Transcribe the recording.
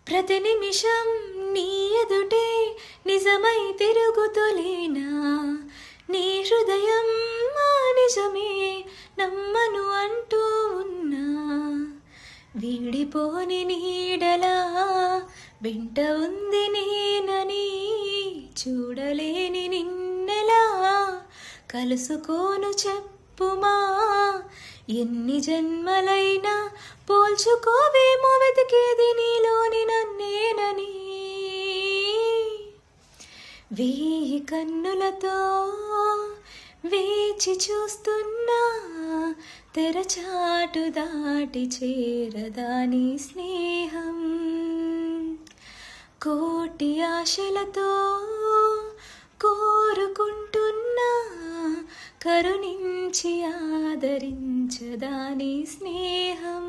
ప్రతి నిమిషం నీ ఎదుటే నిజమై తిరుగుతులేనా, నీ హృదయం ఆ నిజమే నమ్మను అంటూ ఉన్నా. వీడిపోని నీడలా వెంట ఉంది నేనని, చూడలేని నిన్నెలా కలుసుకోను చెప్పుమా. ఎన్ని జన్మలైనా పోల్చుకోవేమో వెతికేది నీలోని నన్నేనని. వేయి కన్నులతో వేచి చూస్తున్నా, తెరచాటు దాటి చేరదాని స్నేహం. కోటి ఆశలతో కోరుకుంటున్నా, కరుణించి ఆదరించదాని స్నేహం.